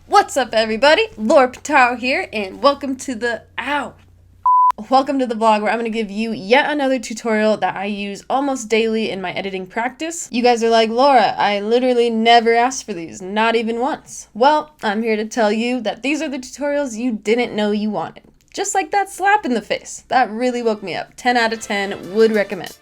What's up, everybody? Laura Pitaro here, and welcome to the vlog where I'm going to give you yet another tutorial that I use almost daily in my editing practice. You guys are like, Laura, I literally never asked for these, not even once. Well, I'm here to tell you that these are the tutorials you didn't know you wanted. Just like that slap in the face. That really woke me up. 10 out of 10, would recommend.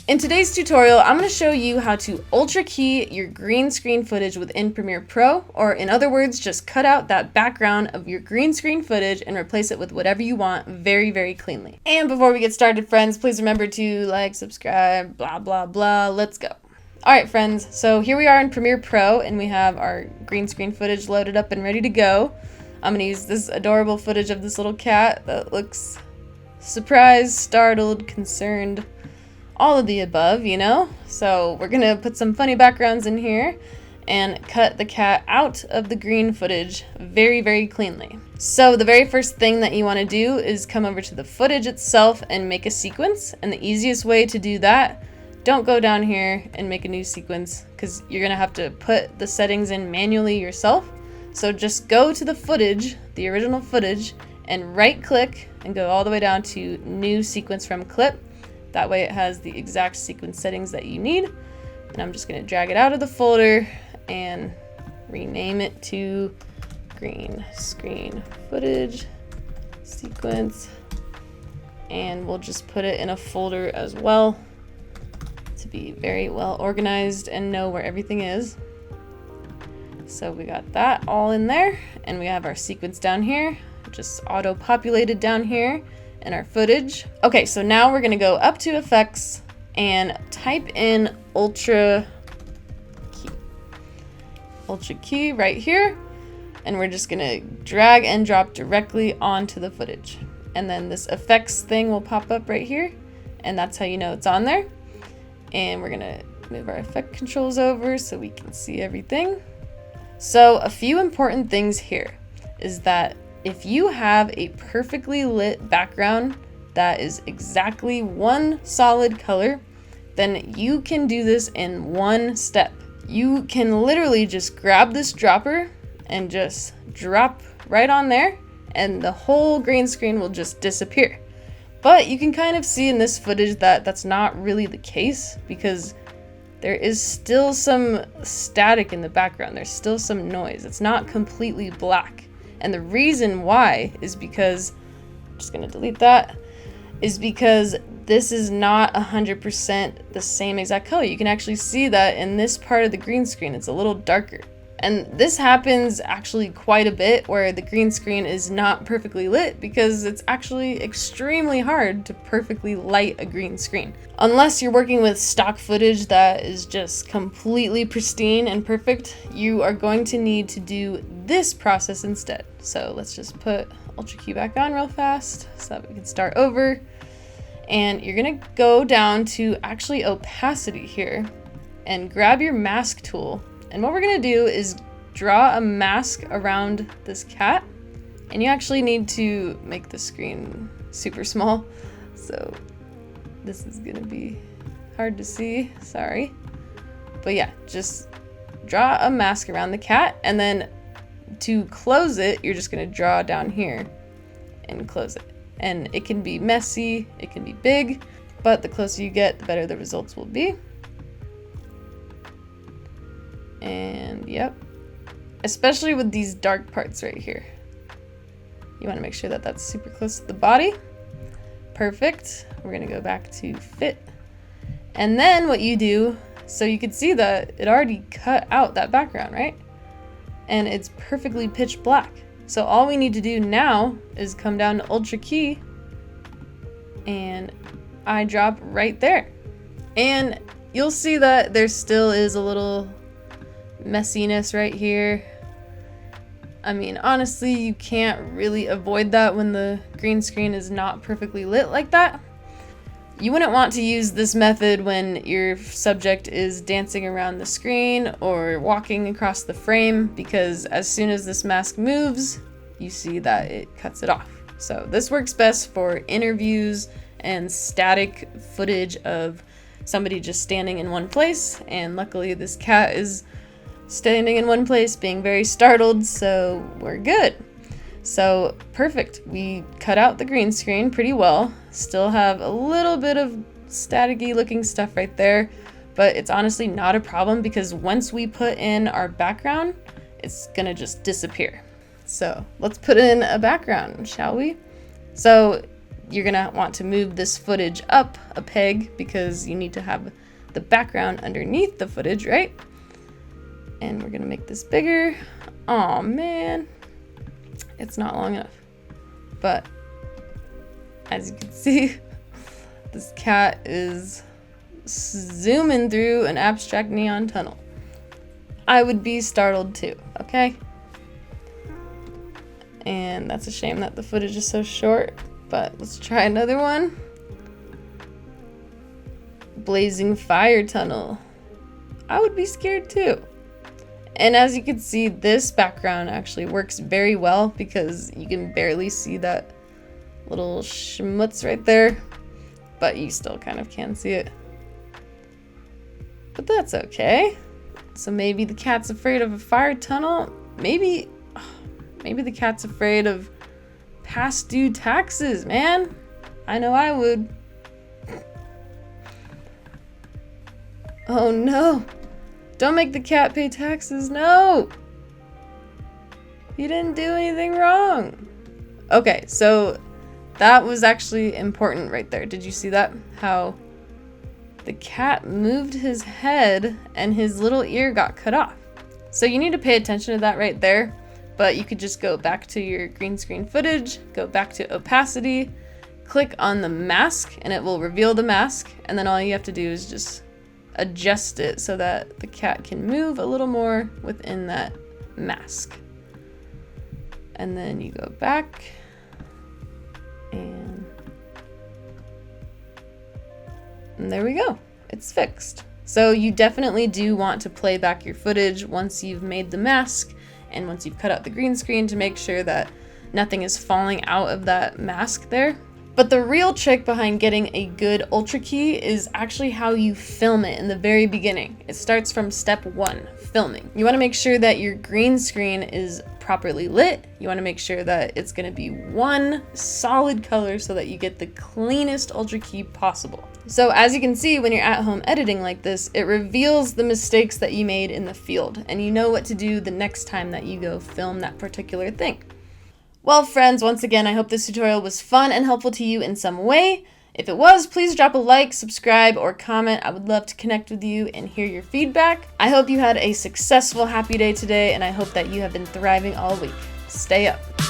In today's tutorial, I'm going to show you how to ultra key your green screen footage within Premiere Pro, or in other words, just cut out that background of your green screen footage and replace it with whatever you want very, very cleanly. And before we get started, friends, please remember to like, subscribe, blah, blah, blah. Let's go. All right, friends, so here we are in Premiere Pro, and we have our green screen footage loaded up and ready to go. I'm going to use this adorable footage of this little cat that looks surprised, startled, concerned, all of the above, you know? So we're gonna put some funny backgrounds in here and cut the cat out of the green footage very, very cleanly. So the very first thing that you wanna do is come over to the footage itself and make a sequence. And the easiest way to do that, don't go down here and make a new sequence because you're gonna have to put the settings in manually yourself. So just go to the footage, the original footage, and right click and go all the way down to new sequence from clip. That way it has the exact sequence settings that you need. And I'm just gonna drag it out of the folder and rename it to green screen footage sequence. And we'll just put it in a folder as well to be very well organized and know where everything is. So we got that all in there, and we have our sequence down here, just auto-populated down here. And our footage. Okay, so now we're gonna go up to effects and type in ultra key right here, and we're just gonna drag and drop directly onto the footage. And then this effects thing will pop up right here, and that's how you know it's on there. And we're gonna move our effect controls over so we can see everything. So a few important things here is that if you have a perfectly lit background that is exactly one solid color, then you can do this in one step. You can literally just grab this dropper and just drop right on there, and the whole green screen will just disappear. But you can kind of see in this footage that that's not really the case, because there is still some static in the background. There's still some noise. It's not completely black. And the reason why is because, I'm just gonna delete that, is because this is not 100% the same exact color. You can actually see that in this part of the green screen, it's a little darker. And this happens actually quite a bit where the green screen is not perfectly lit, because it's actually extremely hard to perfectly light a green screen. Unless you're working with stock footage that is just completely pristine and perfect, you are going to need to do this process instead. So let's just put Ultra Key back on real fast so that we can start over. And you're gonna go down to actually opacity here and grab your mask tool. And what we're gonna do is draw a mask around this cat. And you actually need to make the screen super small. So this is gonna be hard to see, sorry. But yeah, just draw a mask around the cat, and then to close it, you're just gonna draw down here and close it. And it can be messy, it can be big, but the closer you get, the better the results will be. And yep, especially with these dark parts right here. You wanna make sure that that's super close to the body. Perfect. We're gonna go back to fit. And then what you do, so you can see that it already cut out that background, right? And it's perfectly pitch black. So all we need to do now is come down to Ultra Key and I drop right there. And you'll see that there still is a little messiness right here. I mean, honestly, you can't really avoid that when the green screen is not perfectly lit like that. You wouldn't want to use this method when your subject is dancing around the screen or walking across the frame, because as soon as this mask moves, you see that it cuts it off. So this works best for interviews and static footage of somebody just standing in one place, and luckily this cat is standing in one place being very startled, so we're good. So perfect, we cut out the green screen pretty well. Still have a little bit of staticky looking stuff right there, but it's honestly not a problem because once we put in our background, it's gonna just disappear. So let's put in a background, shall we? So you're gonna want to move this footage up a peg because you need to have the background underneath the footage, right? And we're gonna make this bigger. Oh man, it's not long enough. But as you can see, this cat is zooming through an abstract neon tunnel. I would be startled too, okay? And that's a shame that the footage is so short, but let's try another one. Blazing fire tunnel. I would be scared too. And as you can see, this background actually works very well because you can barely see that little schmutz right there, but you still kind of can see it. But that's okay. So maybe the cat's afraid of a fire tunnel. Maybe the cat's afraid of past due taxes, man. I know I would. Oh no. Don't make the cat pay taxes, no! You didn't do anything wrong. Okay, so that was actually important right there. Did you see that? How the cat moved his head and his little ear got cut off. So you need to pay attention to that right there, but you could just go back to your green screen footage, go back to opacity, click on the mask, and it will reveal the mask, and then all you have to do is just adjust it so that the cat can move a little more within that mask. And then you go back and there we go. It's fixed. So you definitely do want to play back your footage once you've made the mask and once you've cut out the green screen to make sure that nothing is falling out of that mask there. But the real trick behind getting a good ultra key is actually how you film it in the very beginning. It starts from step 1, filming. You want to make sure that your green screen is properly lit. You want to make sure that it's going to be one solid color so that you get the cleanest ultra key possible. So as you can see, when you're at home editing like this, it reveals the mistakes that you made in the field, and you know what to do the next time that you go film that particular thing. Well, friends, once again, I hope this tutorial was fun and helpful to you in some way. If it was, please drop a like, subscribe, or comment. I would love to connect with you and hear your feedback. I hope you had a successful, happy day today, and I hope that you have been thriving all week. Stay up.